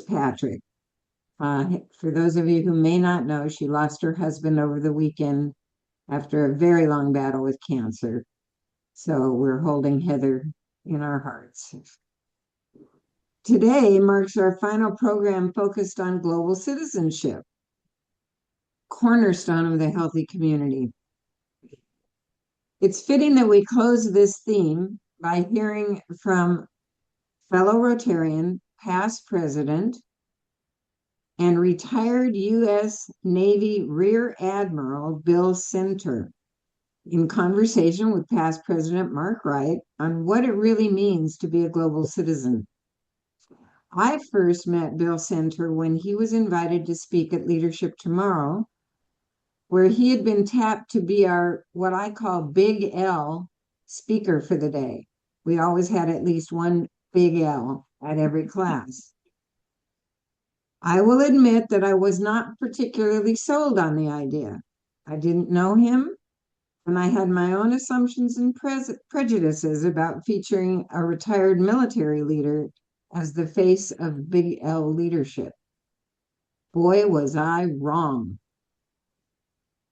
Patrick. For those of you who may not know, she lost her husband over the weekend after a very long battle with cancer. So we're holding Heather in our hearts. Today marks our final program focused on global citizenship, cornerstone of the healthy community. It's fitting that we close this theme by hearing from fellow Rotarian, past president, and retired U.S. Navy Rear Admiral Bill Center in conversation with past President Mark Wright on what it really means to be a global citizen. I first met Bill Center when he was invited to speak at Leadership Tomorrow, where he had been tapped to be our, what I call Big L speaker for the day. We always had at least one Big L at every class. I will admit that I was not particularly sold on the idea. I didn't know him, and I had my own assumptions and prejudices about featuring a retired military leader as the face of Big L leadership. Boy, was I wrong.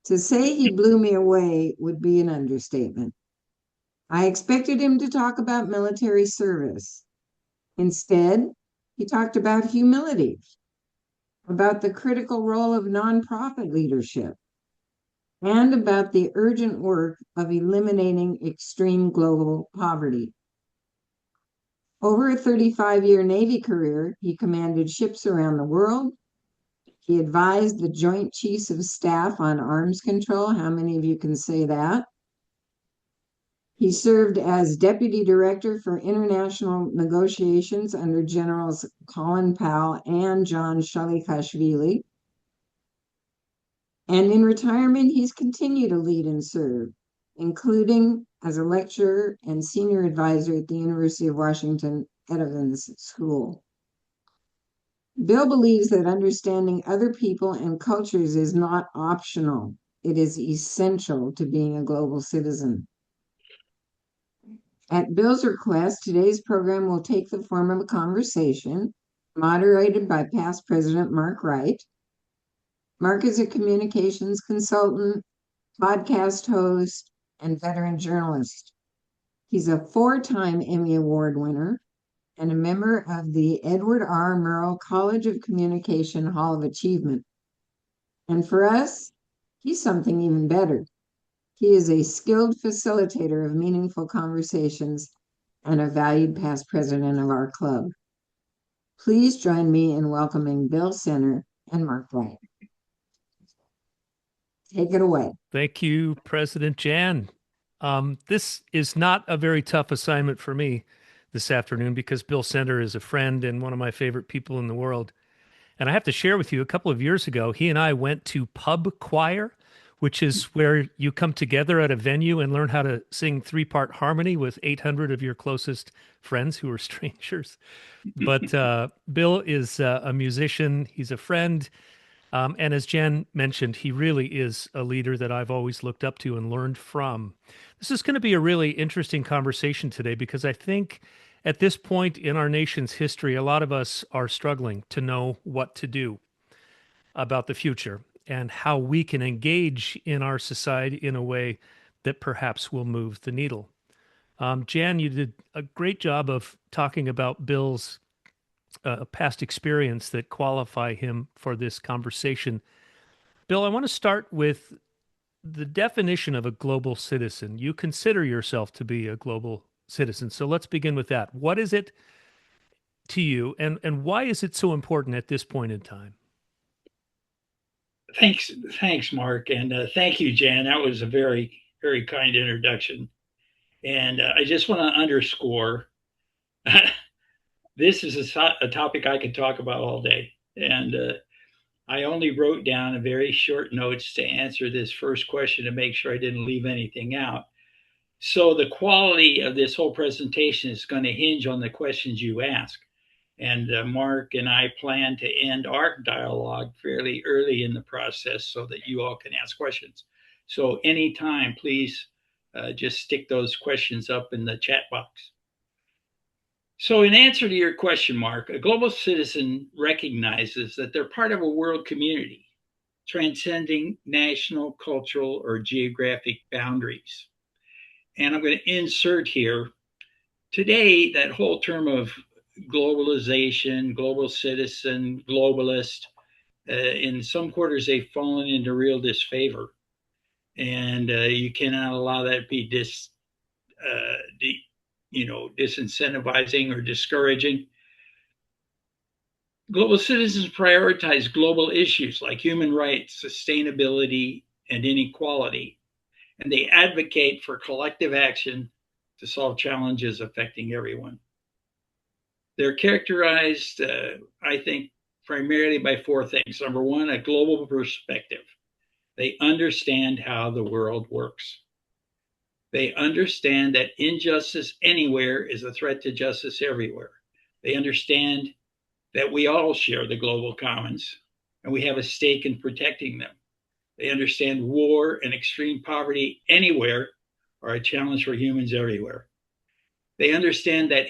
To say he blew me away would be an understatement. I expected him to talk about military service. Instead, he talked about humility, about the critical role of nonprofit leadership, and about the urgent work of eliminating extreme global poverty. Over a 35-year Navy career, he commanded ships around the world. He advised the Joint Chiefs of Staff on arms control. How many of you can say that? He served as Deputy Director for International Negotiations under Generals Colin Powell and John Shalikashvili. And in retirement, he's continued to lead and serve, including as a lecturer and senior advisor at the University of Washington Evans School. Bill believes that understanding other people and cultures is not optional. It is essential to being a global citizen. At Bill's request, today's program will take the form of a conversation moderated by past President Mark Wright. Mark is a communications consultant, podcast host, and veteran journalist. He's a 4-time Emmy Award winner and a member of the Edward R. Murrow College of Communication Hall of Achievement. And for us, he's something even better. He is a skilled facilitator of meaningful conversations and a valued past president of our club. Please join me in welcoming Bill Center and Mark Wright. Take it away. Thank you, President Jan. This is not a very tough assignment for me this afternoon because Bill Center is a friend and one of my favorite people in the world. And I have to share with you, a couple of years ago, he and I went to pub choir, which is where you come together at a venue and learn how to sing 3-part harmony with 800 of your closest friends who are strangers. But Bill is a musician. He's a friend. And as Jan mentioned, he really is a leader that I've always looked up to and learned from. This is going to be a really interesting conversation today because I think at this point in our nation's history, a lot of us are struggling to know what to do about the future and how we can engage in our society in a way that perhaps will move the needle. Jan, you did a great job of talking about Bill's past experience that qualify him for this conversation. Bill, I want to start with the definition of a global citizen. You consider yourself to be a global citizen. So let's begin with that. What is it to you, and why is it so important at this point in time? Thanks, Mark, and thank you, Jan. That was a very, very kind introduction. And I just want to underscore this is a topic I could talk about all day. And I only wrote down a very short notes to answer this first question to make sure I didn't leave anything out. So the quality of this whole presentation is going to hinge on the questions you ask. And Mark and I plan to end our dialogue fairly early in the process so that you all can ask questions. So anytime, please just stick those questions up in the chat box. So, in answer to your question, Mark, a global citizen recognizes that they're part of a world community, transcending national, cultural, or geographic boundaries. And I'm going to insert here today that whole term of globalization, global citizen, globalist. In some quarters, they've fallen into real disfavor, and you cannot allow that to be disincentivizing or discouraging. Global citizens prioritize global issues like human rights, sustainability, and inequality, and they advocate for collective action to solve challenges affecting everyone. They're characterized, I think, primarily by four things. Number one, a global perspective. They understand how the world works. They understand that injustice anywhere is a threat to justice everywhere. They understand that we all share the global commons and we have a stake in protecting them. They understand war and extreme poverty anywhere are a challenge for humans everywhere. They understand that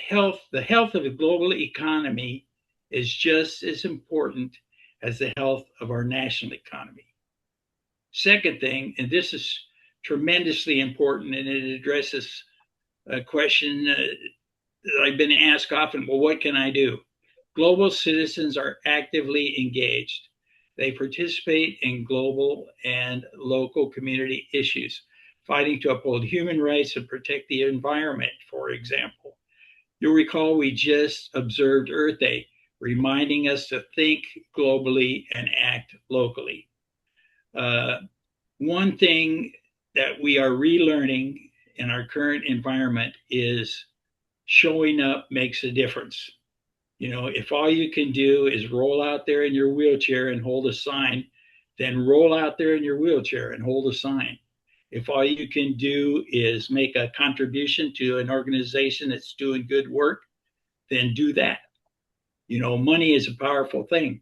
the health of a global economy is just as important as the health of our national economy. Second thing, and this is tremendously important, and it addresses a question that I've been asked often, well, what can I do? Global citizens are actively engaged. They participate in global and local community issues, fighting to uphold human rights and protect the environment, for example. You'll recall we just observed Earth Day, reminding us to think globally and act locally. One thing that we are relearning in our current environment is showing up makes a difference. You know, if all you can do is roll out there in your wheelchair and hold a sign, then roll out there in your wheelchair and hold a sign. If all you can do is make a contribution to an organization that's doing good work, then do that. You know, money is a powerful thing.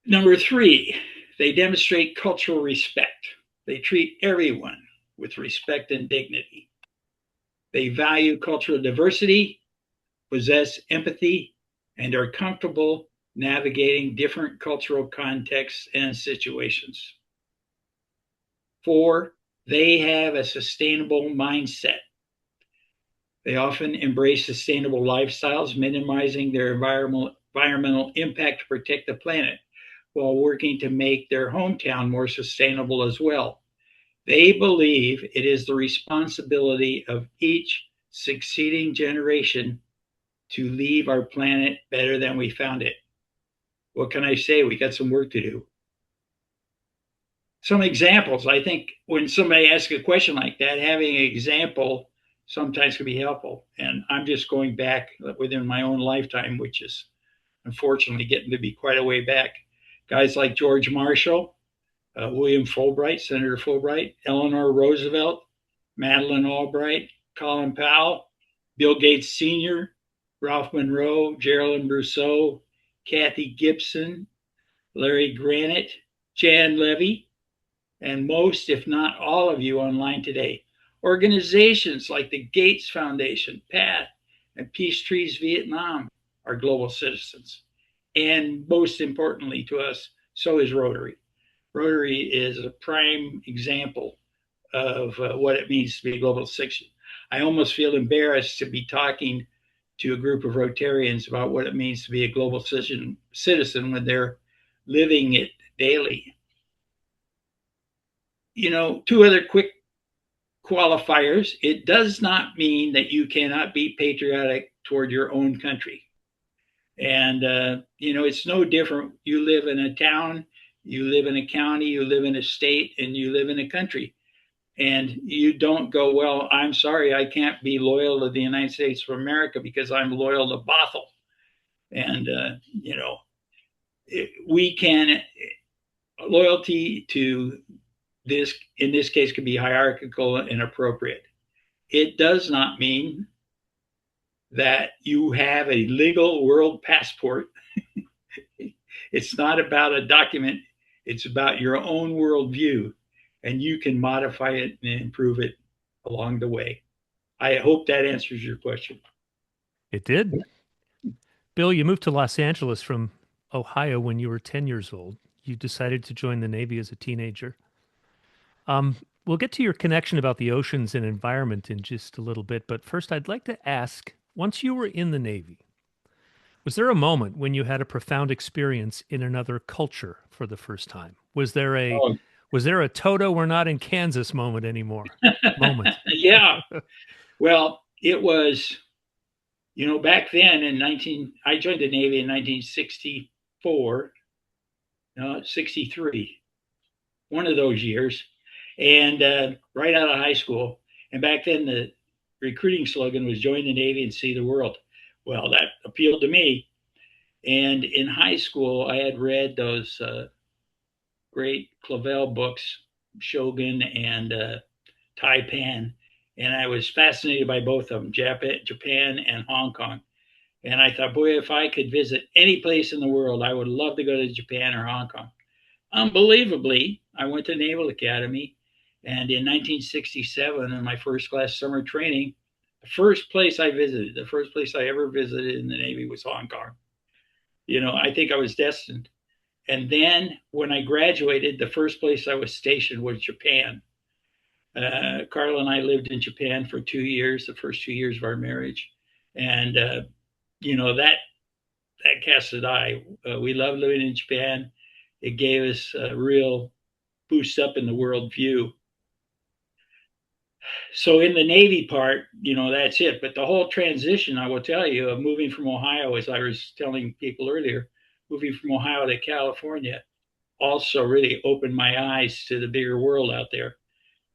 Number three, they demonstrate cultural respect. They treat everyone with respect and dignity. They value cultural diversity, possess empathy, and are comfortable navigating different cultural contexts and situations. Four, they have a sustainable mindset. They often embrace sustainable lifestyles, minimizing their environmental impact to protect the planet while working to make their hometown more sustainable as well. They believe it is the responsibility of each succeeding generation to leave our planet better than we found it. What can I say? We got some work to do. Some examples. I think when somebody asks a question like that, having an example sometimes can be helpful. And I'm just going back within my own lifetime, which is unfortunately getting to be quite a way back. Guys like George Marshall, William Fulbright, Senator Fulbright, Eleanor Roosevelt, Madeleine Albright, Colin Powell, Bill Gates Sr., Ralph Monroe, Geraldine Brousseau, Kathy Gibson, Larry Granite, Jan Levy, and most, if not all of you online today. Organizations like the Gates Foundation, PATH, and Peace Trees Vietnam are global citizens. And most importantly to us, so is Rotary. Rotary is a prime example of what it means to be a global citizen. I almost feel embarrassed to be talking to a group of Rotarians about what it means to be a global citizen when they're living it daily. You know, two other quick qualifiers. It does not mean that you cannot be patriotic toward your own country. And, you know, it's no different. You live in a town, you live in a county, you live in a state, and you live in a country. And you don't go, well, I'm sorry, I can't be loyal to the United States of America because I'm loyal to Bothell. And, you know, we can, loyalty to this, in this case, could be hierarchical and appropriate. It does not mean that you have a legal world passport. It's not about a document. It's about your own worldview, and you can modify it and improve it along the way. I hope that answers your question. It did. Bill, you moved to Los Angeles from Ohio when you were 10 years old. You decided to join the Navy as a teenager. We'll get to your connection about the oceans and environment in just a little bit, but first I'd like to ask, once you were in the Navy, was there a moment when you had a profound experience in another culture for the first time? Oh, Was there a Toto, we're not in Kansas moment anymore moment? yeah. Well, it was, back then I joined the Navy in 1964, no, 63, one of those years, and right out of high school. And back then, the recruiting slogan was join the Navy and see the world. Well, that appealed to me. And in high school, I had read those great Clavel books, Shogun and Taipan, and I was fascinated by both of them, Japan and Hong Kong. And I thought, boy, if I could visit any place in the world, I would love to go to Japan or Hong Kong. Unbelievably, I went to Naval Academy, and in 1967, in my first class summer training, the first place I ever visited in the Navy was Hong Kong. I think I was destined. And then when I graduated, the first place I was stationed was Japan. Carla and I lived in Japan for 2 years, the first 2 years of our marriage, and that cast a die. We loved living in Japan. It gave us a real boost up in the world view. So in the Navy part, that's it. But the whole transition, I will tell you, of moving from Ohio, as I was telling people earlier, moving from Ohio to California, also really opened my eyes to the bigger world out there.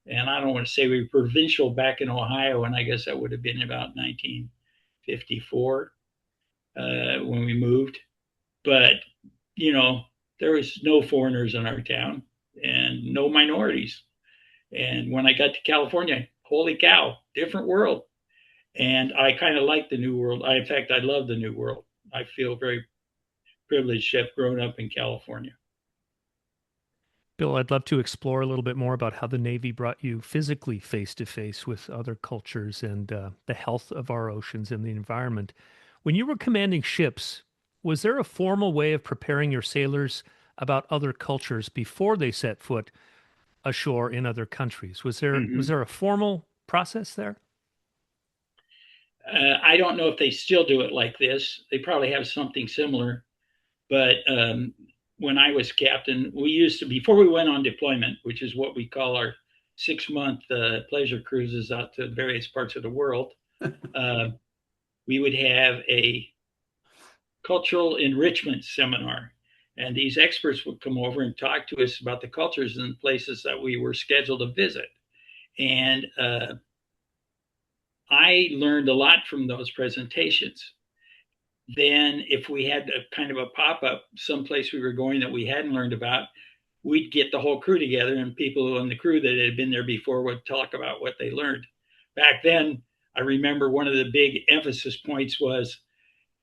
And I don't want to say we were provincial back in Ohio, and I guess that would have been about 1954 when we moved. But, there was no foreigners in our town and no minorities. And when I got to California, holy cow, different world. And I kind of like the new world. In fact, I love the new world. I feel very privileged to have grown up in California. Bill, I'd love to explore a little bit more about how the Navy brought you physically face to face with other cultures and the health of our oceans and the environment. When you were commanding ships, was there a formal way of preparing your sailors about other cultures before they set foot ashore in other countries? Was there a formal process there? I don't know if they still do it like this. They probably have something similar. But when I was captain, we used to, before we went on deployment, which is what we call our 6-month pleasure cruises out to various parts of the world, we would have a cultural enrichment seminar. And these experts would come over and talk to us about the cultures and places that we were scheduled to visit. And I learned a lot from those presentations. Then if we had a kind of a pop-up someplace we were going that we hadn't learned about, we'd get the whole crew together, and people in the crew that had been there before would talk about what they learned. Back then, I remember one of the big emphasis points was,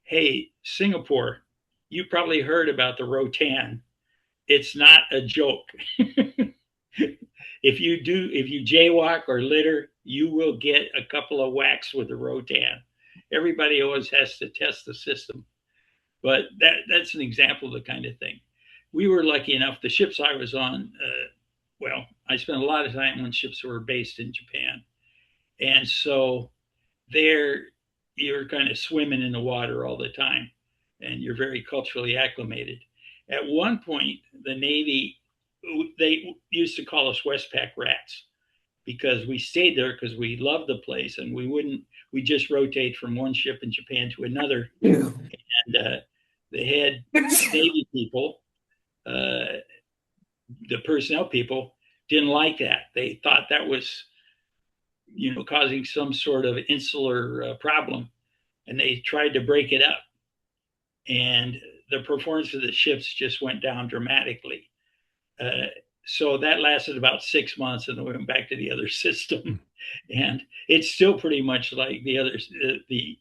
hey, Singapore, you probably heard about the Rotan. It's not a joke. If you jaywalk or litter, you will get a couple of whacks with the Rotan. Everybody always has to test the system. But that's an example of the kind of thing. We were lucky enough, the ships I was on, I spent a lot of time on ships that were based in Japan. And so there, you're kind of swimming in the water all the time, and you're very culturally acclimated. At one point, the Navy, they used to call us Westpac rats because we stayed there because we loved the place, and we just rotate from one ship in Japan to another. Yeah. And the head Navy people, the personnel people, didn't like that. They thought that was, causing some sort of insular problem, and they tried to break it up. And the performance of the ships just went down dramatically. So that lasted about 6 months, and then we went back to the other system. And it's still pretty much like the others. The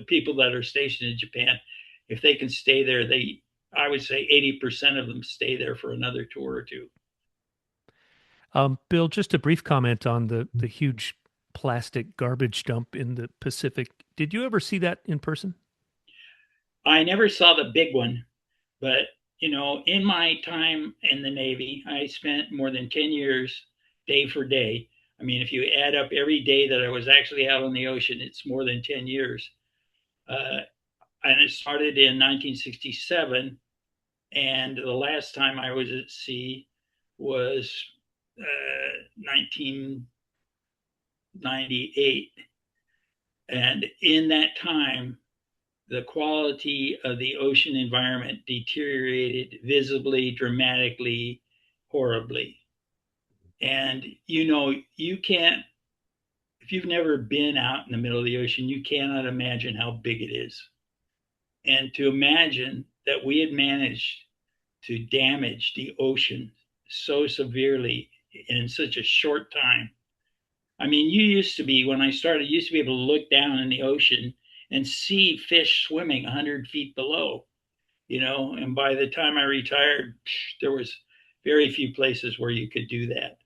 people that are stationed in Japan, if they can stay there, I would say 80% of them stay there for another tour or two. Bill, just a brief comment on the huge plastic garbage dump in the Pacific. Did you ever see that in person? I never saw the big one, but in my time in the Navy, I spent more than 10 years day for day. I mean, if you add up every day that I was actually out on the ocean, it's more than 10 years. Uh, and it started in 1967. And the last time I was at sea was 1998. And in that time, the quality of the ocean environment deteriorated visibly, dramatically, horribly. And you can't, if you've never been out in the middle of the ocean, you cannot imagine how big it is. And to imagine that we had managed to damage the ocean so severely in such a short time. I mean, when I started, you used to be able to look down in the ocean and see fish swimming 100 feet below, and by the time I retired, there was very few places where you could do that.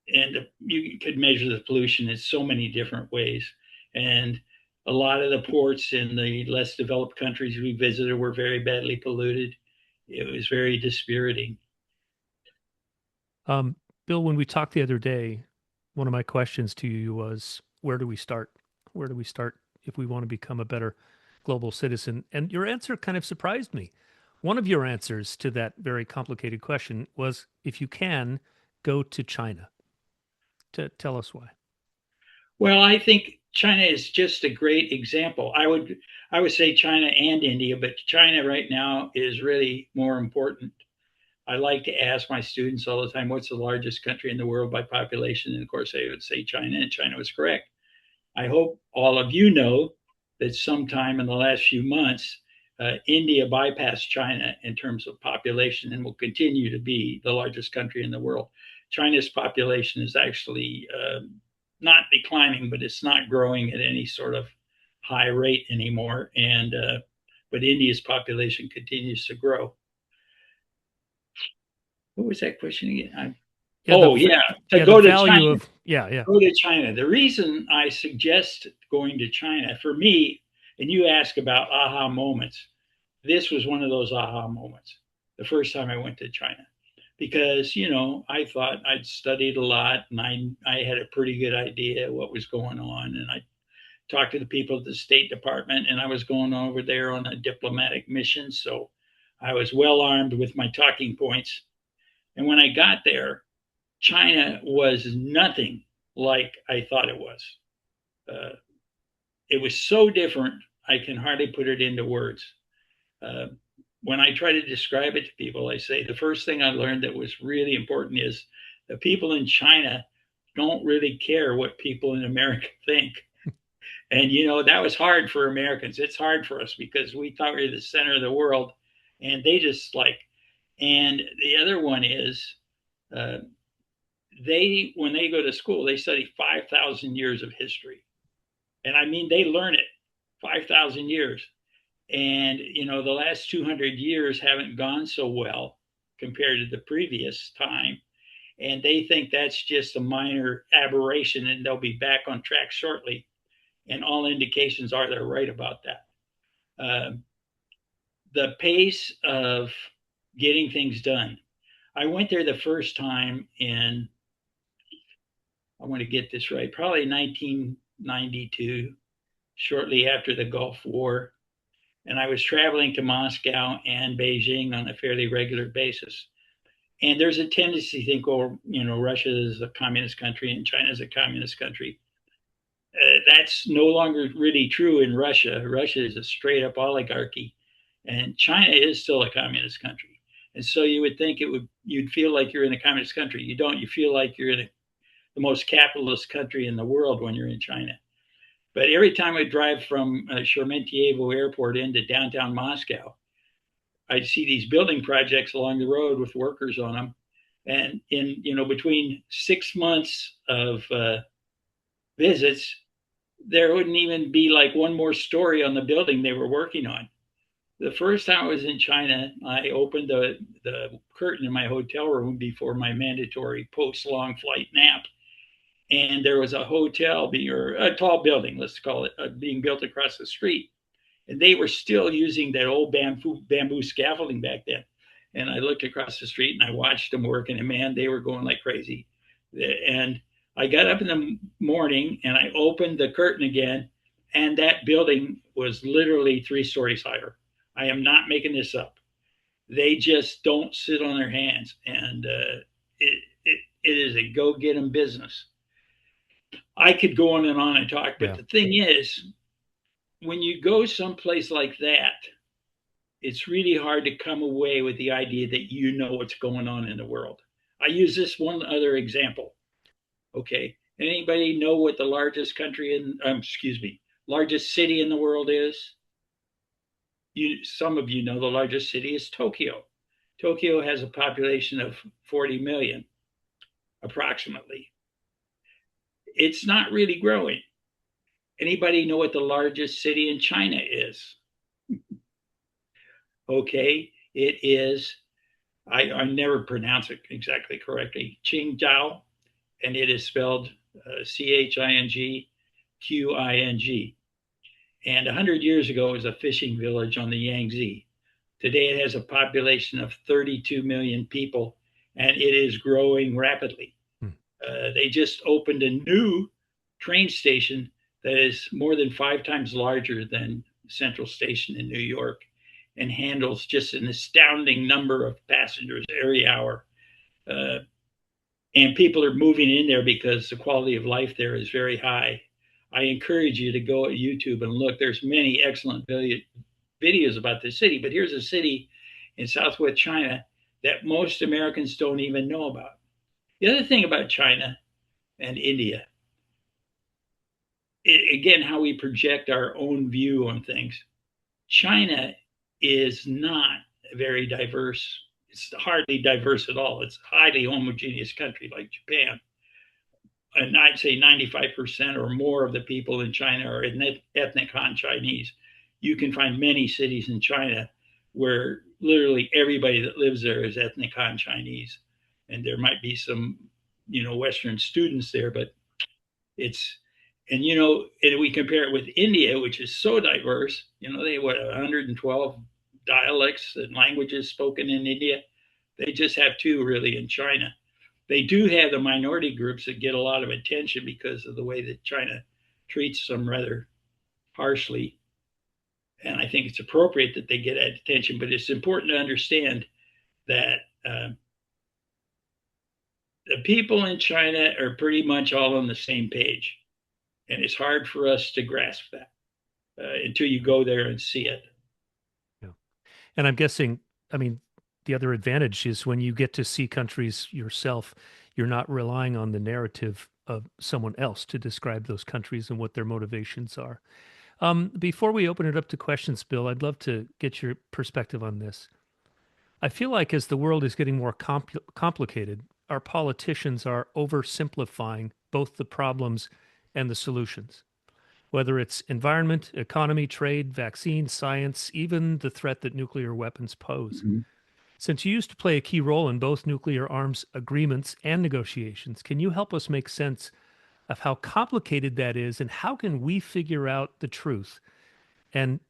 And you could measure the pollution in so many different ways. And a lot of the ports in the less developed countries we visited were very badly polluted. It was very dispiriting. Bill, when we talked the other day, one of my questions to you was, where do we start? Where do we start if we want to become a better global citizen? And your answer kind of surprised me. One of your answers to that very complicated question was, if you can, go to China. Tell us why. Well, I think China is just a great example. I would say China and India, but China right now is really more important. I like to ask my students all the time, what's the largest country in the world by population? And of course, they would say China, and China was correct. I hope all of you know that sometime in the last few months, India bypassed China in terms of population and will continue to be the largest country in the world. China's population is actually not declining, but it's not growing at any sort of high rate anymore. But India's population continues to grow. What was that question again? Go to China. Go to China. The reason I suggest going to China, for me, and you ask about aha moments, this was one of those aha moments. The first time I went to China, because I thought I'd studied a lot and I had a pretty good idea what was going on, and I talked to the people at the State Department, and I was going over there on a diplomatic mission, so I was well armed with my talking points. And when I got there, China was nothing like I thought it was. It was so different, I can hardly put it into words. When I try to describe it to people, I say the first thing I learned that was really important is the people in China don't really care what people in America think. And, that was hard for Americans. It's hard for us because we thought we were the center of the world, and they just and the other one is, when they go to school, they study 5,000 years of history. And I mean, they learn it 5,000 years. And, the last 200 years haven't gone so well compared to the previous time. And they think that's just a minor aberration and they'll be back on track shortly. And all indications are they're right about that. The pace of getting things done. I went there the first time in, I want to get this right, probably 1992, shortly after the Gulf War. And I was traveling to Moscow and Beijing on a fairly regular basis. And there's a tendency to think, Russia is a communist country and China is a communist country. That's no longer really true in Russia. Russia is a straight up oligarchy, and China is still a communist country. And so you would think you'd feel like you're in a communist country. You don't. You feel like you're in the most capitalist country in the world when you're in China. But every time I drive from Sheremetyevo Airport into downtown Moscow, I'd see these building projects along the road with workers on them. And in, between 6 months of visits, there wouldn't even be like one more story on the building they were working on. The first time I was in China, I opened the curtain in my hotel room before my mandatory post-long flight nap. and there was a hotel or a tall building, let's call it, being built across the street. And they were still using that old bamboo scaffolding back then. And I looked across the street and I watched them working, and man, they were going like crazy. And I got up in the morning and I opened the curtain again, and that building was literally 3 stories higher. I am not making this up. They just don't sit on their hands, and it is a go get 'em business. I could go on and talk, but the thing is, when you go someplace like that, it's really hard to come away with the idea that you know what's going on in the world. I use this one other example. Okay. Anybody know what the largest largest city in the world is? Some of you know the largest city is Tokyo. Tokyo has a population of 40 million, approximately. It's not really growing. Anybody know what the largest city in China is? Okay, it is, I never pronounce it exactly correctly, Qingdao, and it is spelled Chingqing. And 100 years ago, it was a fishing village on the Yangtze. Today, it has a population of 32 million people, and it is growing rapidly. They just opened a new train station that is more than 5 times larger than Central Station in New York, and handles just an astounding number of passengers every hour. And people are moving in there because the quality of life there is very high. I encourage you to go at YouTube and look. There's many excellent videos about this city, but here's a city in southwest China that most Americans don't even know about. The other thing about China and India, again, how we project our own view on things. China is not very diverse. It's hardly diverse at all. It's a highly homogeneous country like Japan. And I'd say 95% or more of the people in China are ethnic Han Chinese. You can find many cities in China where literally everybody that lives there is ethnic Han Chinese. And there might be some, Western students there, but and we compare it with India, which is so diverse. They have 112 dialects and languages spoken in India. They just have 2 really in China. They do have the minority groups that get a lot of attention because of the way that China treats them rather harshly. And I think it's appropriate that they get attention, but it's important to understand that the people in China are pretty much all on the same page. And it's hard for us to grasp that until you go there and see it. Yeah. And I'm guessing, the other advantage is when you get to see countries yourself, you're not relying on the narrative of someone else to describe those countries and what their motivations are. Before we open it up to questions, Bill, I'd love to get your perspective on this. I feel like as the world is getting more complicated, our politicians are oversimplifying both the problems and the solutions. Whether it's environment, economy, trade, vaccines, science, even the threat that nuclear weapons pose. Mm-hmm. Since you used to play a key role in both nuclear arms agreements and negotiations, can you help us make sense of how complicated that is and how can we figure out the truth? And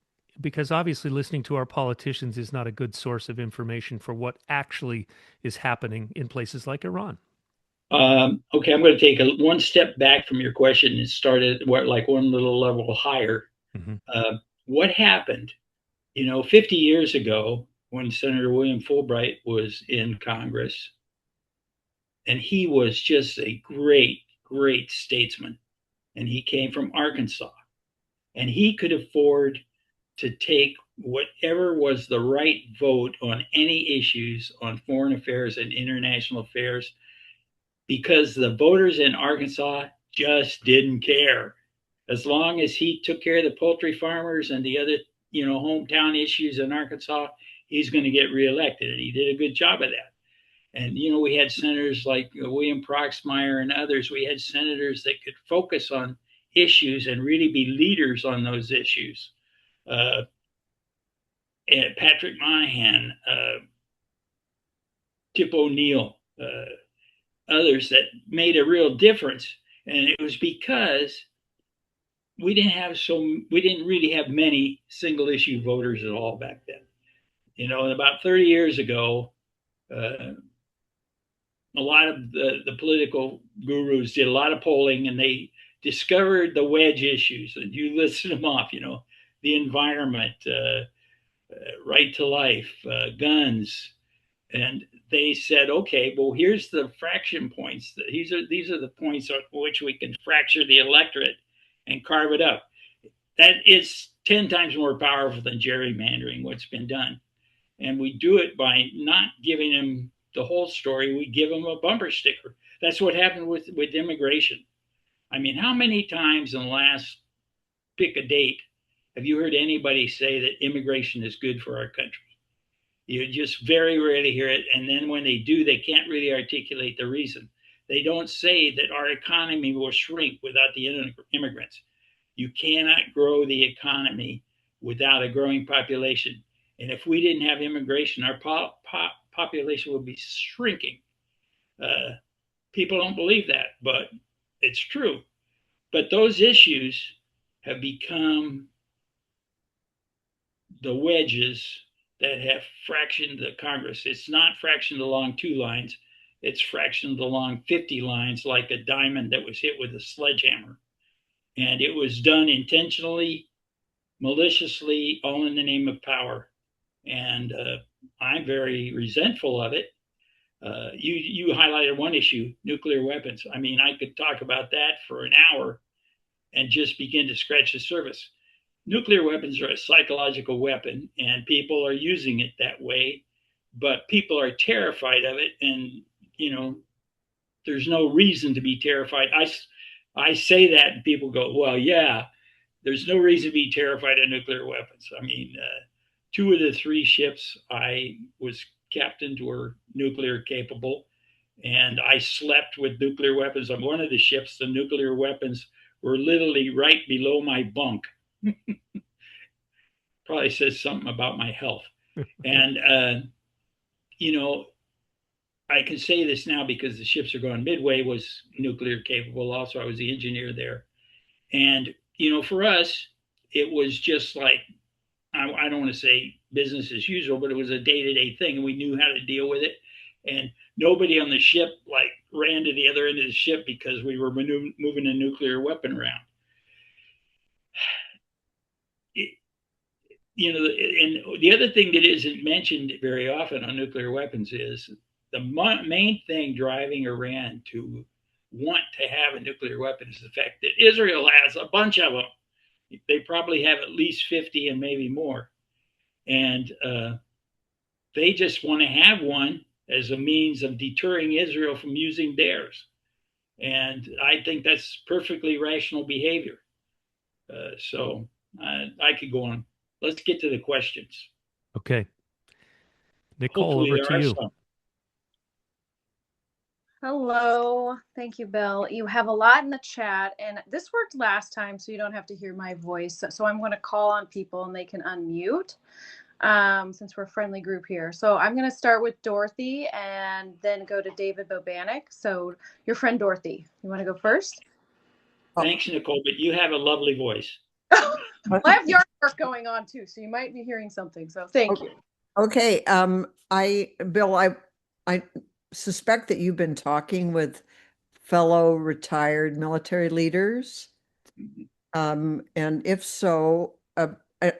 because obviously listening to our politicians is not a good source of information for what actually is happening in places like Iran. Okay, I'm going to take one step back from your question and start at one little level higher. Mm-hmm. What happened, 50 years ago when Senator William Fulbright was in Congress, and he was just a great, great statesman. And he came from Arkansas, and he could afford to take whatever was the right vote on any issues on foreign affairs and international affairs, because the voters in Arkansas just didn't care. As long as he took care of the poultry farmers and the other, hometown issues in Arkansas, he's going to get reelected. And he did a good job of that. And, we had senators like William Proxmire and others. We had senators that could focus on issues and really be leaders on those issues. And Patrick Moynihan, Tip O'Neill, others that made a real difference. And it was because we didn't really have many single issue voters at all back then. About 30 years ago, uh, a lot of the political gurus did a lot of polling, and they discovered the wedge issues, and you listed them off. The environment, right to life, guns, and they said, okay, well, here's the fraction points. These are the points on which we can fracture the electorate and carve it up. That is 10 times more powerful than gerrymandering what's been done. And we do it by not giving them the whole story. We give them a bumper sticker. That's what happened with immigration. I mean, how many times in the last, pick a date, have you heard anybody say that immigration is good for our country? You just very rarely hear it. And then when they do, they can't really articulate the reason. They don't say that our economy will shrink without the immigrants. You cannot grow the economy without a growing population. And if we didn't have immigration, our population would be shrinking. People don't believe that, but it's true. But those issues have become the wedges that have fractioned the Congress. It's not fractioned along 2 lines, it's fractioned along 50 lines like a diamond that was hit with a sledgehammer. And it was done intentionally, maliciously, all in the name of power. And I'm very resentful of it. You highlighted one issue, nuclear weapons. I mean, I could talk about that for an hour and just begin to scratch the surface. Nuclear weapons are a psychological weapon, and people are using it that way, but people are terrified of it, and there's no reason to be terrified. I say that, and people go, well, yeah, there's no reason to be terrified of nuclear weapons. I mean, 2 of the 3 ships I was captained were nuclear capable, and I slept with nuclear weapons on one of the ships. The nuclear weapons were literally right below my bunk. Probably says something about my health. And, I can say this now because the ships are gone. Midway was nuclear capable. Also, I was the engineer there. And, for us, it was just like, I don't want to say business as usual, but it was a day-to-day thing, and we knew how to deal with it. And nobody on the ship ran to the other end of the ship because we were moving a nuclear weapon around. And the other thing that isn't mentioned very often on nuclear weapons is the main thing driving Iran to want to have a nuclear weapon is the fact that Israel has a bunch of them. They probably have at least 50 and maybe more. And they just want to have one as a means of deterring Israel from using theirs. And I think that's perfectly rational behavior. So I could go on. Let's get to the questions. Okay. Nicole, Hopefully over there to are you. some. Hello. Thank you, Bill. You have a lot in the chat, and this worked last time, so you don't have to hear my voice. So I'm going to call on people, and they can unmute since we're a friendly group here. So I'm going to start with Dorothy and then go to David Bobanek. So your friend Dorothy, you want to go first? Thanks, Nicole, but you have a lovely voice. I have yard work going on too, so you might be hearing something. So thank you. Okay. Bill, I suspect that you've been talking with fellow retired military leaders. And if so,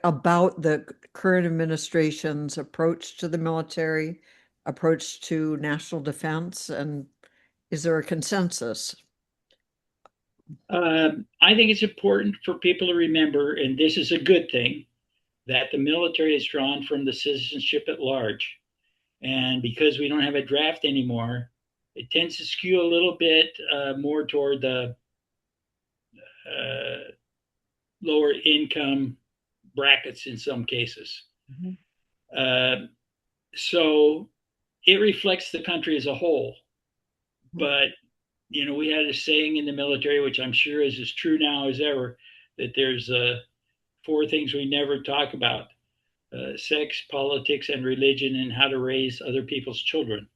about the current administration's approach to the military, approach to national defense, and is there a consensus? I think it's important for people to remember, and this is a good thing, that the military is drawn from the citizenship at large. And because we don't have a draft anymore, it tends to skew a little bit more toward the lower income brackets in some cases. So it reflects the country as a whole. But, we had a saying in the military, which I'm sure is as true now as ever, that there's 4 things we never talk about: sex, politics, and religion, and how to raise other people's children.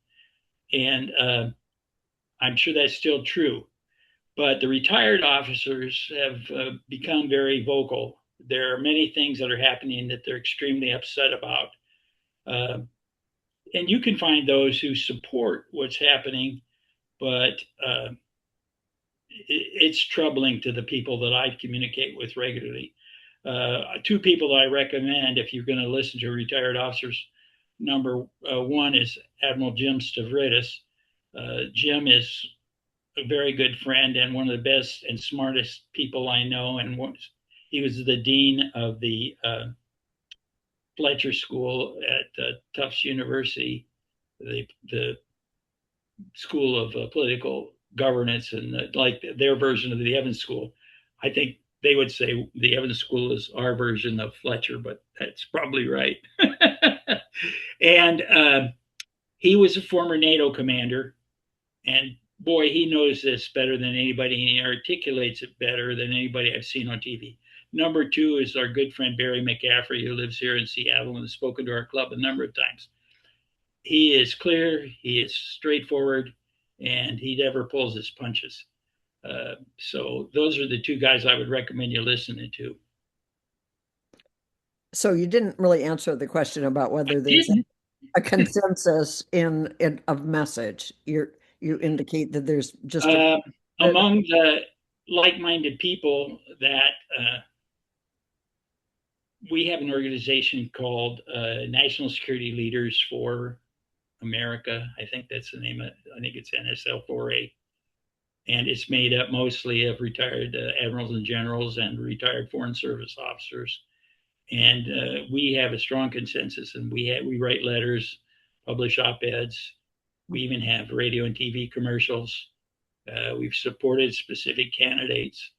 And I'm sure that's still true. But the retired officers have become very vocal. There are many things that are happening that they're extremely upset about. Uh, and you can find those who support what's happening, but it's troubling to the people that I communicate with regularly. Two people that I recommend if you're going to listen to retired officers. Number one is Admiral Jim Stavridis. Jim is a very good friend and one of the best and smartest people I know. And he was the dean of the Fletcher School at Tufts University, the School of Political Governance, and like their version of the Evans School. I think they would say the Evans School is our version of Fletcher, but that's probably right. And he was a former NATO commander, and boy, he knows this better than anybody, and he articulates it better than anybody I've seen on TV. Number two is our good friend Barry McCaffrey, who lives here in Seattle and has spoken to our club a number of times. He is clear, he is straightforward, and he never pulls his punches. So those are the two guys I would recommend you listening to. So you didn't really answer the question about whether there's a consensus in of message. You indicate that there's just among the like-minded people that we have an organization called National Security Leaders for America. I think that's the name of it. I think it's NSL4A. And it's made up mostly of retired admirals and generals and retired Foreign Service officers. And we have a strong consensus, and we write letters, publish op-eds. We even have radio and TV commercials. We've supported specific candidates.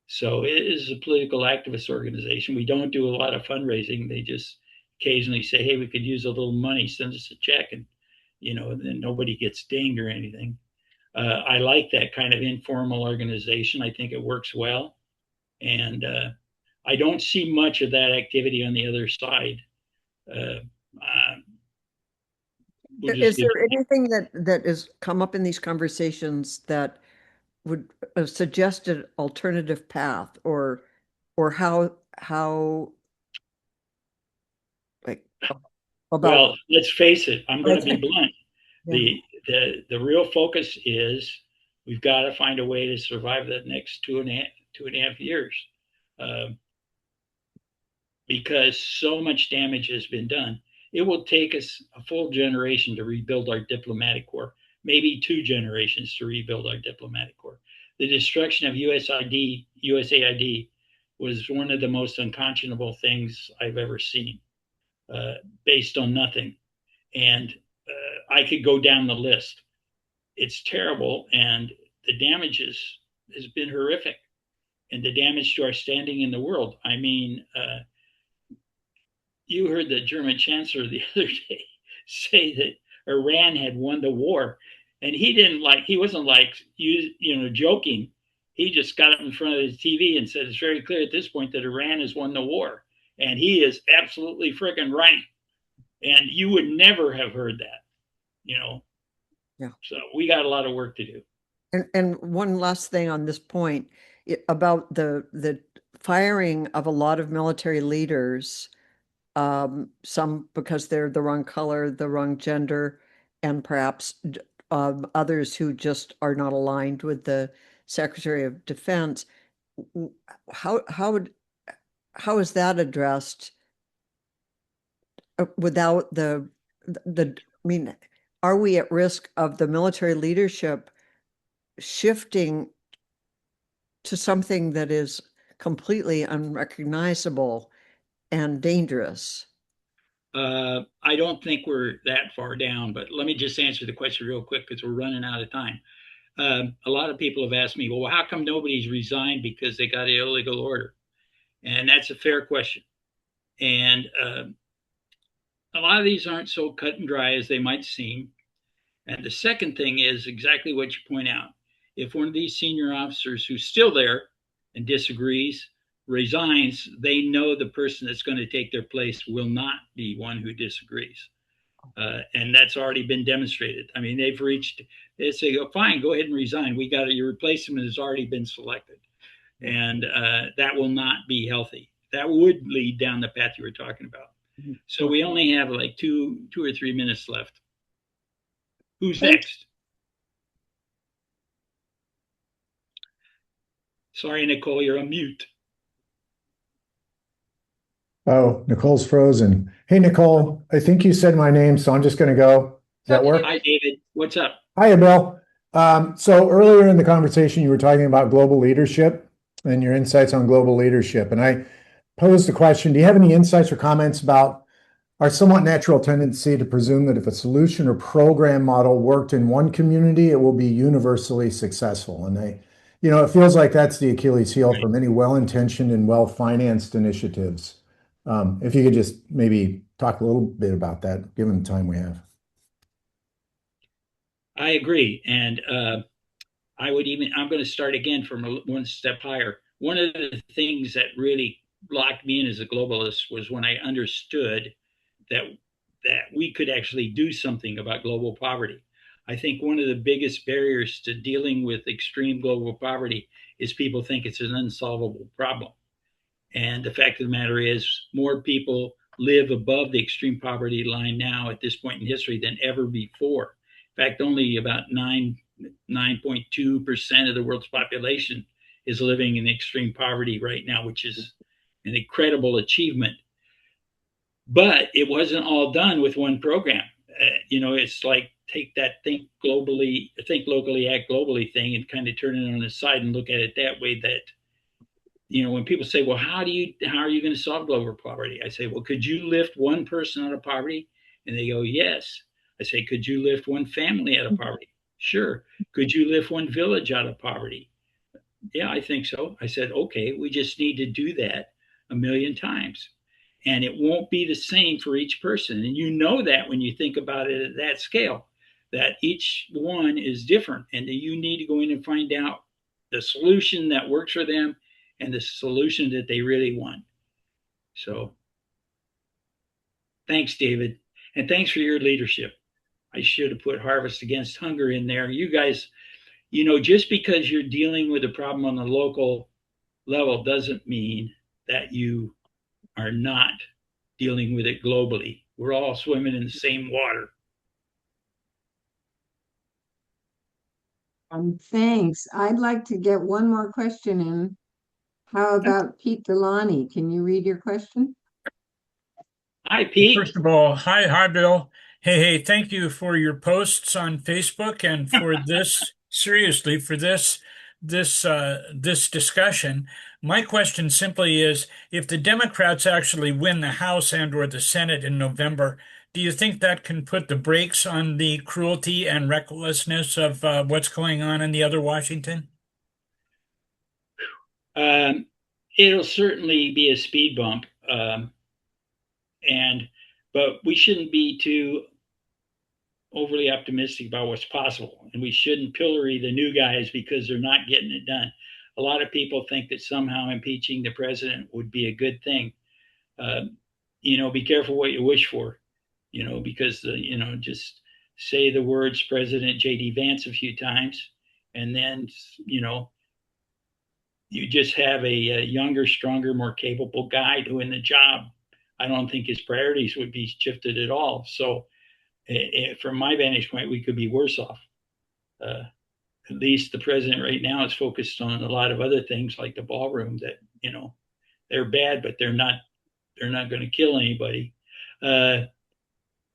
So it is a political activist organization. We don't do a lot of fundraising. They just occasionally say, hey, we could use a little money, send us a check. And, then nobody gets dinged or anything. I like that kind of informal organization. I think it works well. And I don't see much of that activity on the other side. Is there anything that has come up in these conversations that would suggest an alternative path, or how like about? Well, let's face it. I'm going to be blunt. Yeah. The real focus is we've got to find a way to survive the next two and a half years, because so much damage has been done. It will take us a full generation to rebuild our diplomatic corps, maybe 2 generations to rebuild our diplomatic corps. The destruction of USAID was one of the most unconscionable things I've ever seen, based on nothing. And I could go down the list. It's terrible, and the damage has been horrific, and the damage to our standing in the world. I mean, you heard the German chancellor the other day say that Iran had won the war, and he wasn't joking. He just got up in front of the TV and said, it's very clear at this point that Iran has won the war. And he is absolutely freaking right. And you would never have heard that, Yeah. So we got a lot of work to do. And one last thing on this point about the firing of a lot of military leaders, some because they're the wrong color, the wrong gender, and perhaps others who just are not aligned with the Secretary of Defense. How is that addressed without I mean, are we at risk of the military leadership shifting to something that is completely unrecognizable and dangerous? I don't think we're that far down, but let me just answer the question real quick because we're running out of time. A lot of people have asked me, well, how come nobody's resigned because they got an illegal order? And that's a fair question. And a lot of these aren't so cut and dry as they might seem. And the second thing is exactly what you point out. If one of these senior officers who's still there and disagrees resigns, they know the person that's going to take their place will not be one who disagrees. And that's already been demonstrated. I mean, they've reached They say, "Oh, fine, go ahead and resign. We got it. Your replacement has already been selected." And that will not be healthy. That would lead down the path you were talking about. So we only have like two or 3 minutes left. Who's next? Sorry, Nicole, you're on mute. Oh, Nicole's frozen. Hey, Nicole, I think you said my name, so I'm just going to go. Does that work? Hi, David. What's up? Hiya, Bill. So earlier in the conversation, you were talking about global leadership and your insights on global leadership. And I posed the question, do you have any insights or comments about our somewhat natural tendency to presume that if a solution or program model worked in one community, it will be universally successful? And it feels like that's the Achilles heel for many well-intentioned and well-financed initiatives. If you could just maybe talk a little bit about that, given the time we have. I agree. And I'm going to start again from one step higher. One of the things that really locked me in as a globalist was when I understood that we could actually do something about global poverty. I think one of the biggest barriers to dealing with extreme global poverty is people think it's an unsolvable problem. And the fact of the matter is, more people live above the extreme poverty line now at this point in history than ever before. In fact, only about 9.2% of the world's population is living in extreme poverty right now, which is an incredible achievement. But it wasn't all done with one program. It's like take that think locally, act globally thing and kind of turn it on its side and look at it that way. That when people say, well, how are you going to solve global poverty? I say, well, could you lift one person out of poverty? And they go, yes. I say, could you lift one family out of poverty? Sure. Could you lift one village out of poverty? Yeah, I think so. I said, okay, we just need to do that 1,000,000 times. And it won't be the same for each person. And you know that when you think about it at that scale, that each one is different. And that you need to go in and find out the solution that works for them and the solution that they really want. So thanks, David. And thanks for your leadership. I should have put Harvest Against Hunger in there. You guys, just because you're dealing with a problem on the local level doesn't mean that you are not dealing with it globally. We're all swimming in the same water. Thanks. I'd like to get one more question in. How about Pete Delaney? Can you read your question? Hi, Pete. First of all, hi, Bill. Hey, thank you for your posts on Facebook and for this, seriously, for this discussion. My question simply is, if the Democrats actually win the House and or the Senate in November, do you think that can put the brakes on the cruelty and recklessness of what's going on in the other Washington? It'll certainly be a speed bump. But we shouldn't be too overly optimistic about what's possible. And we shouldn't pillory the new guys because they're not getting it done. A lot of people think that somehow impeaching the president would be a good thing. Be careful what you wish for, because just say the words President J.D. Vance a few times, and then, you just have a younger, stronger, more capable guy doing the job. I don't think his priorities would be shifted at all. So from my vantage point, we could be worse off. At least the president right now is focused on a lot of other things like the ballroom that, they're bad, but they're not going to kill anybody.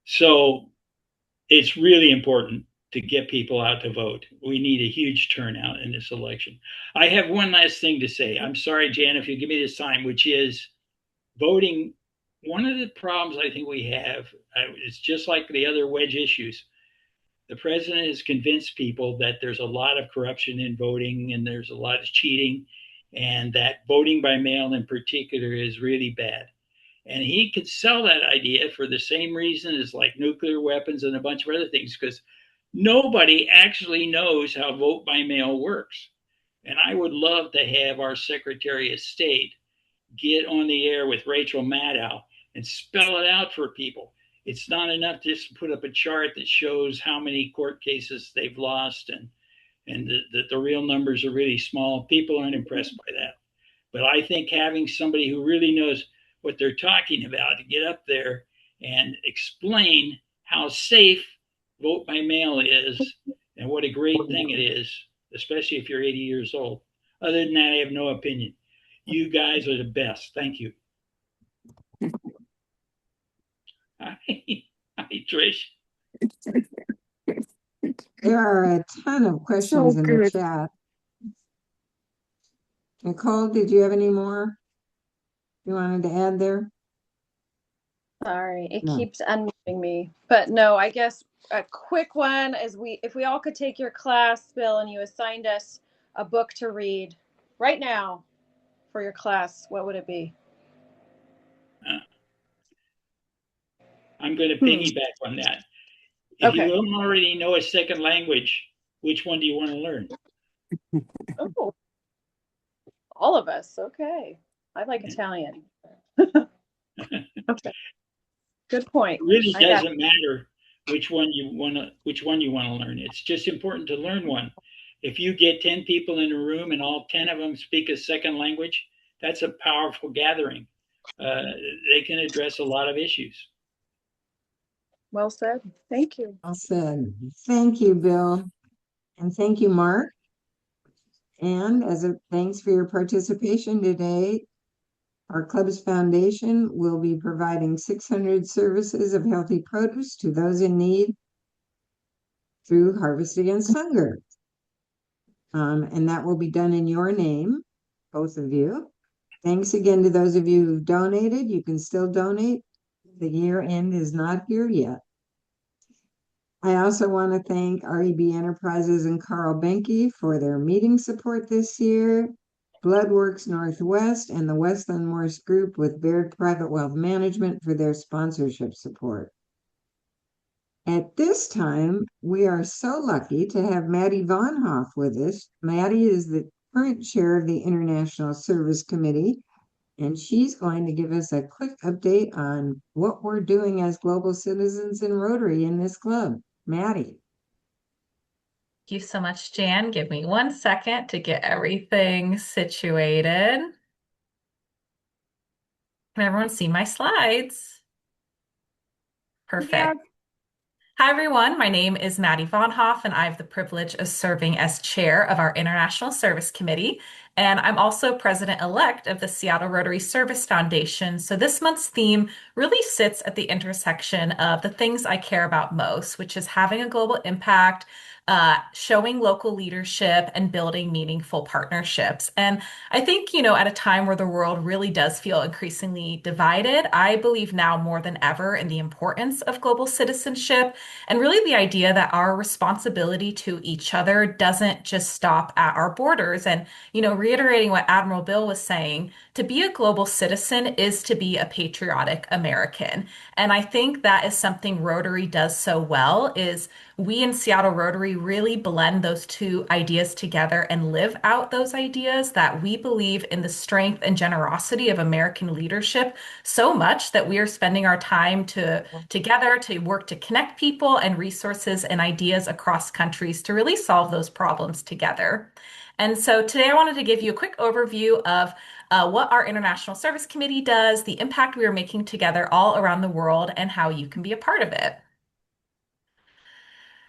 So it's really important to get people out to vote. We need a huge turnout in this election. I have one last thing to say. I'm sorry, Jan, if you give me this time, which is voting. One of the problems I think we have, it's just like the other wedge issues. The president has convinced people that there's a lot of corruption in voting and there's a lot of cheating, and that voting by mail in particular is really bad. And he could sell that idea for the same reason as like nuclear weapons and a bunch of other things, because nobody actually knows how vote by mail works. And I would love to have our Secretary of State get on the air with Rachel Maddow and spell it out for people. It's not enough just to put up a chart that shows how many court cases they've lost and the real numbers are really small. People aren't impressed by that. But I think having somebody who really knows what they're talking about to get up there and explain how safe vote by mail is and what a great thing it is, especially if you're 80 years old. Other than that, I have no opinion. You guys are the best. Thank you. Hi, Trish. There are a ton of questions in the chat. Nicole, did you have any more you wanted to add there? Sorry, it No. keeps unmuting me. But no, I guess a quick one is if we all could take your class, Bill, and you assigned us a book to read right now for your class, what would it be? I'm going to piggyback on that. If Okay. you don't already know a second language, which one do you want to learn? Oh, all of us. Okay. I like Italian. Okay. Good point. It really I got doesn't matter which one you want to learn. It's just important to learn one. If you get 10 people in a room and all 10 of them speak a second language, that's a powerful gathering. They can address a lot of issues. well said. Thank you. Well said. Thank you, Bill. And thank you, Mark. And as a thanks for your participation today, our club's foundation will be providing 600 services of healthy produce to those in need through Harvest Against Hunger. And that will be done in your name, both of you. Thanks again to those of you who donated. You can still donate. The year end is not here yet. I also want to thank REB Enterprises and Carl Benke for their meeting support this year, Bloodworks Northwest and the Westland Morse Group with Baird Private Wealth Management for their sponsorship support. At this time, we are so lucky to have Maddie Von Hoff with us. Maddie is the current chair of the International Service Committee, and she's going to give us a quick update on what we're doing as global citizens in Rotary in this club. Maddie. Thank you so much, Jan. Give me 1 second to get everything situated. Can everyone see my slides? Perfect. Yeah. Hi, everyone. My name is Maddie Von Hoff, and I have the privilege of serving as chair of our International Service Committee. And I'm also president-elect of the Seattle Rotary Service Foundation. So this month's theme really sits at the intersection of the things I care about most, which is having a global impact, showing local leadership, and building meaningful partnerships. And I think, at a time where the world really does feel increasingly divided, I believe now more than ever in the importance of global citizenship and really the idea that our responsibility to each other doesn't just stop at our borders. And, reiterating what Admiral Bill was saying, to be a global citizen is to be a patriotic American. And I think that is something Rotary does so well, is we in Seattle Rotary really blend those two ideas together and live out those ideas, that we believe in the strength and generosity of American leadership so much that we are spending our time together to work to connect people and resources and ideas across countries to really solve those problems together. And so today I wanted to give you a quick overview of what our International Service Committee does, the impact we are making together all around the world, and how you can be a part of it.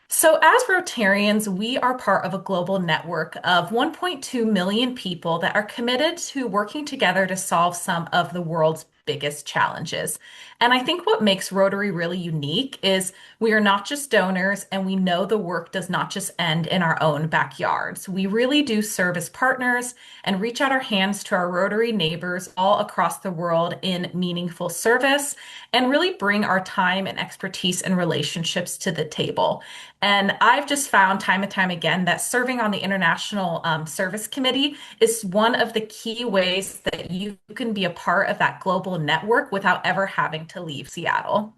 So, as Rotarians, we are part of a global network of 1.2 million people that are committed to working together to solve some of the world's biggest challenges. And I think what makes Rotary really unique is we are not just donors, and we know the work does not just end in our own backyards. We really do serve as partners and reach out our hands to our Rotary neighbors all across the world in meaningful service and really bring our time and expertise and relationships to the table. And I've just found time and time again that serving on the International Service Committee is one of the key ways that you can be a part of that global network without ever having to leave Seattle.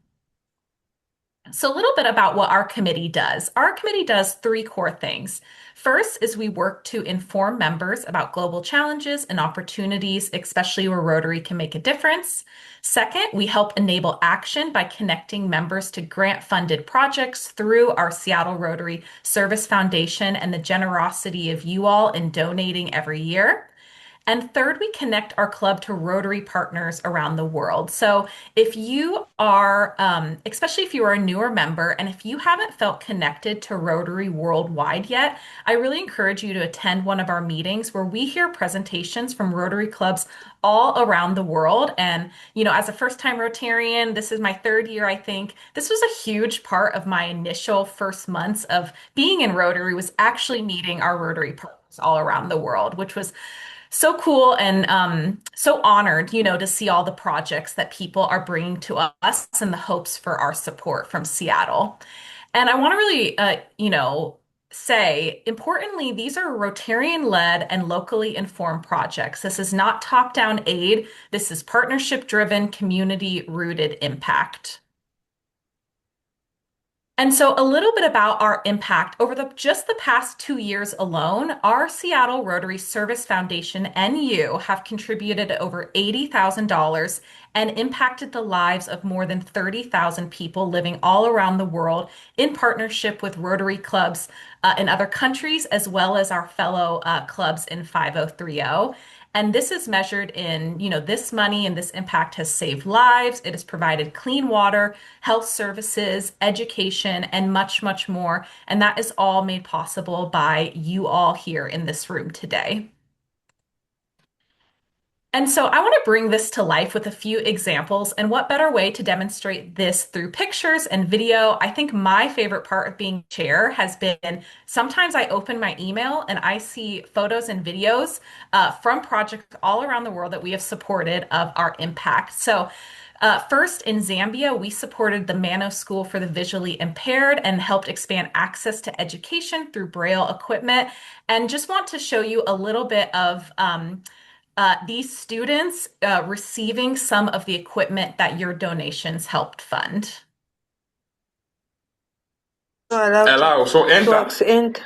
So, a little bit about what our committee does. Our committee does three core things. First is we work to inform members about global challenges and opportunities, especially where Rotary can make a difference. Second, we help enable action by connecting members to grant-funded projects through our Seattle Rotary Service Foundation and the generosity of you all in donating every year. And third, we connect our club to Rotary partners around the world. So if you are, especially if you are a newer member, and if you haven't felt connected to Rotary worldwide yet, I really encourage you to attend one of our meetings where we hear presentations from Rotary clubs all around the world. And, as a first-time Rotarian, this is my third year, I think. This was a huge part of my initial first months of being in Rotary was actually meeting our Rotary partners all around the world, which was so cool and so honored, to see all the projects that people are bringing to us and the hopes for our support from Seattle. And I want to really, say, importantly, these are Rotarian-led and locally informed projects. This is not top-down aid. This is partnership-driven, community-rooted impact. And so a little bit about our impact over just the past 2 years alone, our Seattle Rotary Service Foundation and you have contributed over $80,000 and impacted the lives of more than 30,000 people living all around the world in partnership with Rotary clubs in other countries, as well as our fellow clubs in 5030. And this is measured in, this money and this impact has saved lives. It has provided clean water, health services, education, and much, much more. And that is all made possible by you all here in this room today. And so I want to bring this to life with a few examples. And what better way to demonstrate this through pictures and video? I think my favorite part of being chair has been sometimes I open my email and I see photos and videos from projects all around the world that we have supported of our impact. So first, in Zambia, we supported the Mano School for the Visually Impaired and helped expand access to education through Braille equipment. And just want to show you a little bit of these students receiving some of the equipment that your donations helped fund. Allow, so enter. Box enter.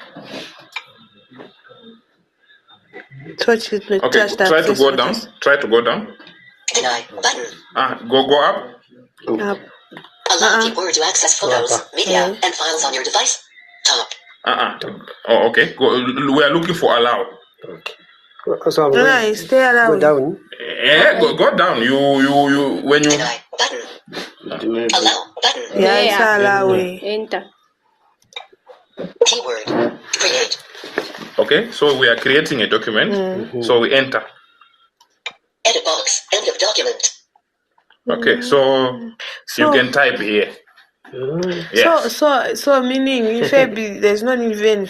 Touch it, Okay, touch that try to face go button. down. Try to go down. Deny button. Go up. Up. Allow keyboard to access photos, media, Okay. and files on your device. Top. Oh, okay. We are looking for allow. No, stay around. Go down. You when you. Deny button. Allow button. Yeah, it's allow. Enter. Keyword. Create. Okay, so we are creating a document. So we enter. Edit box. End of document. Okay, so you can type here. Yes. So meaning if there's not even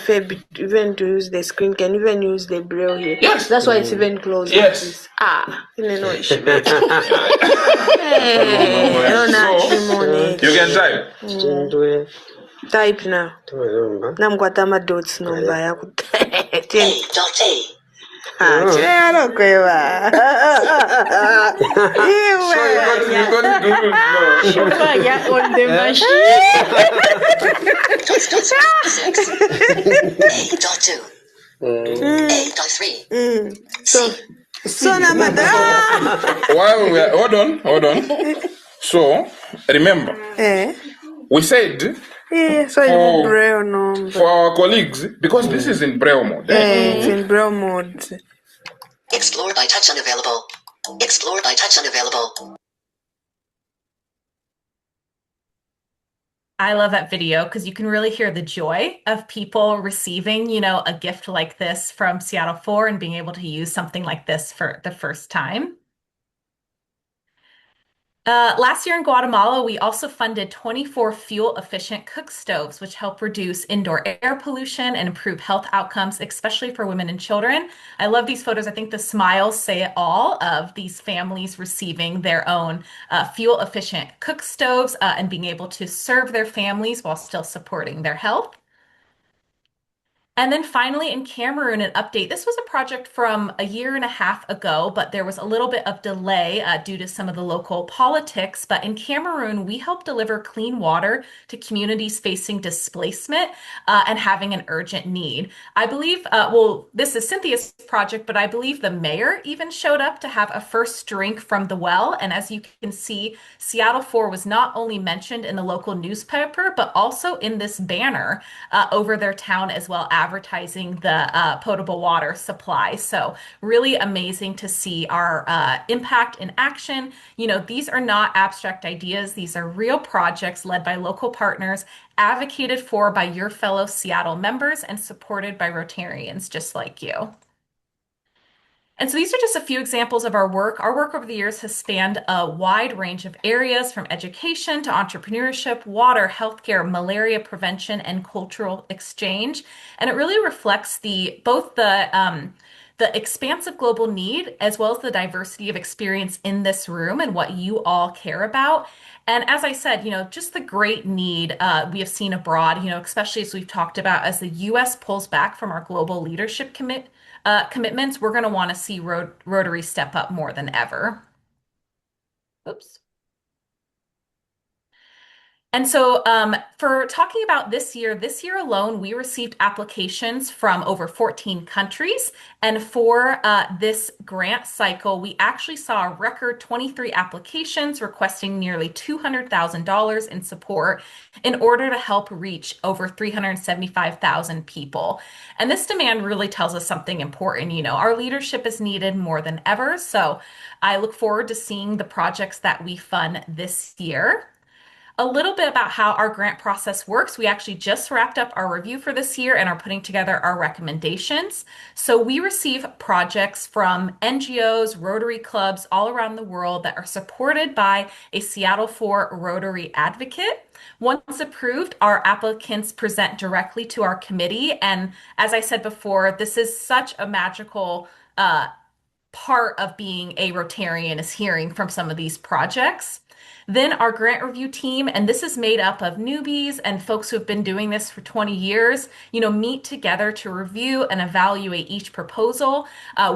even to use the screen, can even use the braille here. Yes. That's why it's even closed. Yes. You know. So, you can type. Type now. Namkwata ma dots number yako. A.A. Chero kweva. You got it good. Fire on the machine. .6. A.2. A.3. So number While we are, hold on. So remember, we said so in braille number. for our colleagues, because this is in braille mode. It's in braille mode. Explore by touch unavailable. Explore by touch unavailable. I love that video because you can really hear the joy of people receiving, a gift like this from Seattle 4 and being able to use something like this for the first time. Last year in Guatemala, we also funded 24 fuel-efficient cook stoves, which help reduce indoor air pollution and improve health outcomes, especially for women and children. I love these photos. I think the smiles say it all of these families receiving their own fuel-efficient cook stoves and being able to serve their families while still supporting their health. And then finally in Cameroon, an update. This was a project from a year and a half ago, but there was a little bit of delay due to some of the local politics. But in Cameroon, we helped deliver clean water to communities facing displacement and having an urgent need. I believe, well, this is Cynthia's project, but I believe the mayor even showed up to have a first drink from the well. And as you can see, Seattle 4 was not only mentioned in the local newspaper, but also in this banner over their town as well, advertising the potable water supply. So really amazing to see our impact in action. You know, these are not abstract ideas. These are real projects led by local partners, advocated for by your fellow Seattle members, and supported by Rotarians just like you. And so these are just a few examples of our work. Our work over the years has spanned a wide range of areas, from education to entrepreneurship, water, healthcare, malaria prevention, and cultural exchange. And it really reflects both the expansive global need as well as the diversity of experience in this room and what you all care about. And as I said, you know, just the great need we have seen abroad, you know, especially as we've talked about, as the U.S. pulls back from our global leadership commitments, we're going to want to see Rotary step up more than ever. Oops. And so for talking about this year alone, we received applications from over 14 countries. And for this grant cycle, we actually saw a record 23 applications requesting nearly $200,000 in support in order to help reach over 375,000 people. And this demand really tells us something important. You know, our leadership is needed more than ever. So I look forward to seeing the projects that we fund this year. A little bit about how our grant process works. We actually just wrapped up our review for this year and are putting together our recommendations. So we receive projects from NGOs, Rotary clubs all around the world that are supported by a Seattle 4 Rotary advocate. Once approved, our applicants present directly to our committee. And as I said before, this is such a magical part of being a Rotarian, is hearing from some of these projects. Then our grant review team, and this is made up of newbies and folks who have been doing this for 20 years, you know, meet together to review and evaluate each proposal.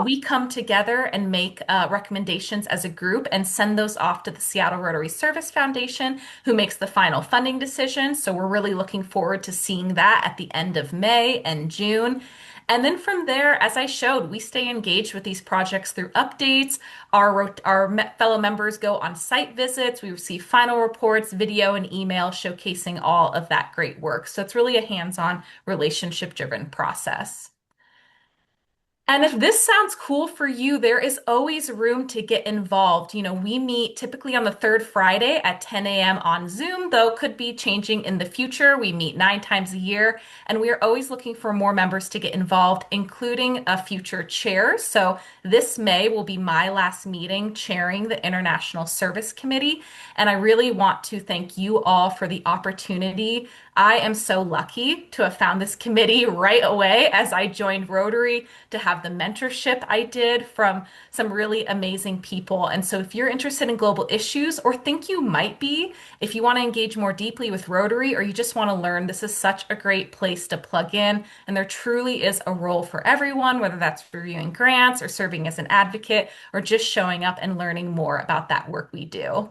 We come together and make recommendations as a group and send those off to the Seattle Rotary Service Foundation, who makes the final funding decision. So we're really looking forward to seeing that at the end of May and June. And then from there, as I showed, we stay engaged with these projects through updates. Our fellow members go on site visits. We receive final reports, video, and email showcasing all of that great work. So it's really a hands-on, relationship-driven process. And if this sounds cool for you, there is always room to get involved. You know, we meet typically on the third Friday at 10 a.m. on Zoom, though could be changing in the future. We meet 9 times a year, and we are always looking for more members to get involved, including a future chair. So this May will be my last meeting chairing the International Service Committee, and I really want to thank you all for the opportunity. I am so lucky to have found this committee right away as I joined Rotary, to have the mentorship I did from some really amazing people. And so if you're interested in global issues, or think you might be, if you want to engage more deeply with Rotary, or you just want to learn, this is such a great place to plug in. And there truly is a role for everyone, whether that's reviewing grants or serving as an advocate or just showing up and learning more about that work we do.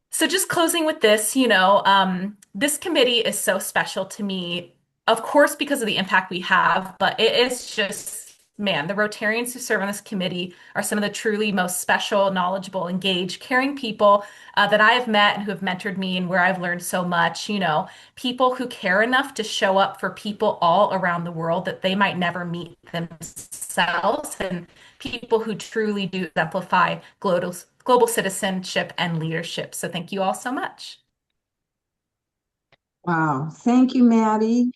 So just closing with this, you know, this committee is so special to me, of course, because of the impact we have, but it is just, man, the Rotarians who serve on this committee are some of the truly most special, knowledgeable, engaged, caring people that I have met and who have mentored me, and where I've learned so much. You know, people who care enough to show up for people all around the world that they might never meet themselves, and people who truly do exemplify global citizenship and leadership. So thank you all so much. Wow. Thank you, Maddie.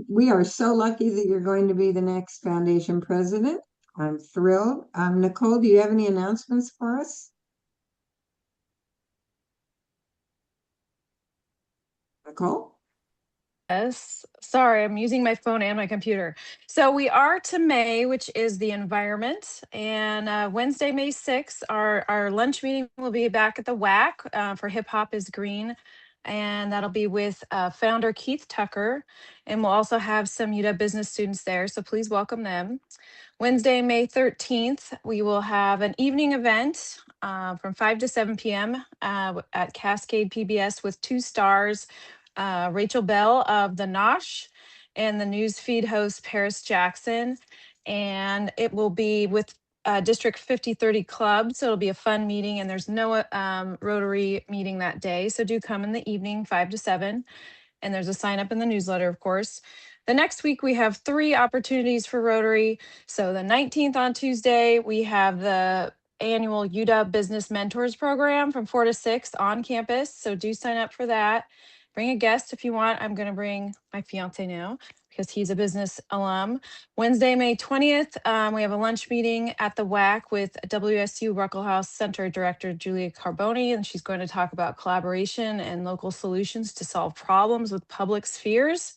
We are so lucky that you're going to be the next foundation president. I'm thrilled. Nicole, do you have any announcements for us? Nicole? Yes. Sorry, I'm using my phone and my computer. So we are to May, which is the environment. And Wednesday, May 6th, our lunch meeting will be back at the WAC for Hip Hop is Green. and that'll be with founder Keith Tucker. And we'll also have some UW business students there, so please welcome them. Wednesday, May 13th, we will have an evening event from 5 to 7 p.m. At Cascade PBS with two stars, Rachel Bell of the Nosh and the newsfeed host Paris Jackson. And it will be with District 5030 Club. So it'll be a fun meeting, and there's no Rotary meeting that day. So do come in the evening, 5 to 7. And there's a sign up in the newsletter, of course. The next week, we have 3 opportunities for Rotary. So the 19th on Tuesday, we have the annual UW Business Mentors Program from 4 to 6 on campus. So do sign up for that. Bring a guest if you want. I'm going to bring my fiance now because he's a business alum. Wednesday, May 20th, we have a lunch meeting at the WAC with WSU Ruckelshaus Center Director Julia Carboni, and she's going to talk about collaboration and local solutions to solve problems with public spheres.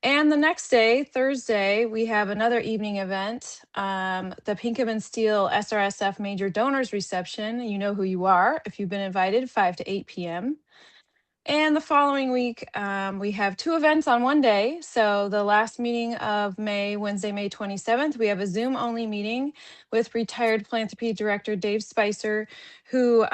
And the next day, Thursday, we have another evening event, the Pinkham and Steel SRSF Major Donors Reception. You know who you are if you've been invited, 5 to 8 p.m. And the following week, we have 2 events on one day. So the last meeting of May, Wednesday, May 27th, we have a Zoom only meeting with retired philanthropy director Dave Spicer, who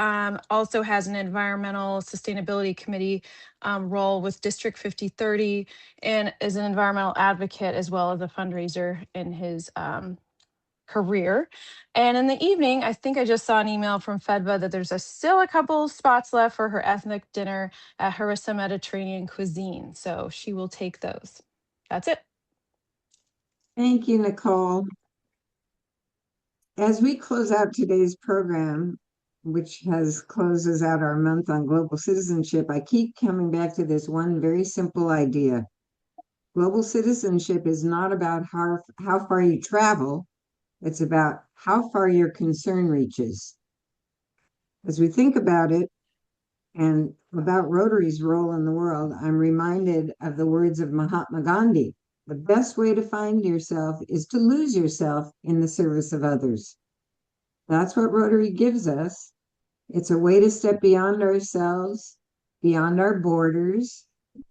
also has an environmental sustainability committee role with District 5030 and is an environmental advocate as well as a fundraiser in his career. And in the evening, I think I just saw an email from FEDVA that there's still a couple spots left for her ethnic dinner at Harissa Mediterranean Cuisine. So she will take those. That's it. Thank you, Nicole. As we close out today's program, which closes out our month on global citizenship, I keep coming back to this one very simple idea. Global citizenship is not about how far you travel. It's about how far your concern reaches. As we think about it and about Rotary's role in the world, I'm reminded of the words of Mahatma Gandhi. The best way to find yourself is to lose yourself in the service of others. That's what Rotary gives us. It's a way to step beyond ourselves, beyond our borders,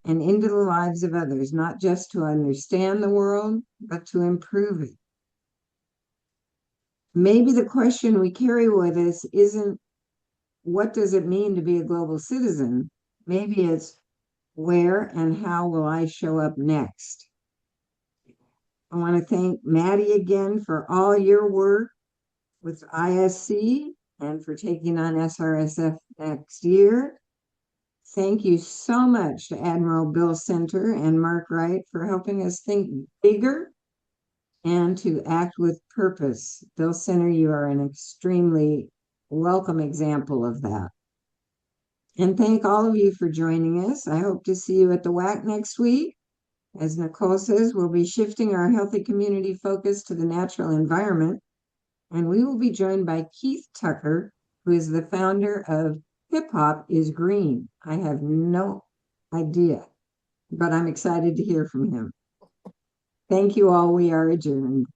and into the lives of others, not just to understand the world, but to improve it. Maybe the question we carry with us isn't, what does it mean to be a global citizen? Maybe it's, where and how will I show up next? I want to thank Maddie again for all your work with ISC and for taking on SRSF next year. Thank you so much to Admiral Bill Center and Mark Wright for helping us think bigger and to act with purpose. Bill Center, you are an extremely welcome example of that. And thank all of you for joining us. I hope to see you at the WAC next week. As Nicole says, we'll be shifting our healthy community focus to the natural environment. And we will be joined by Keith Tucker, who is the founder of Hip Hop is Green. I have no idea, but I'm excited to hear from him. Thank you all. We are adjourned.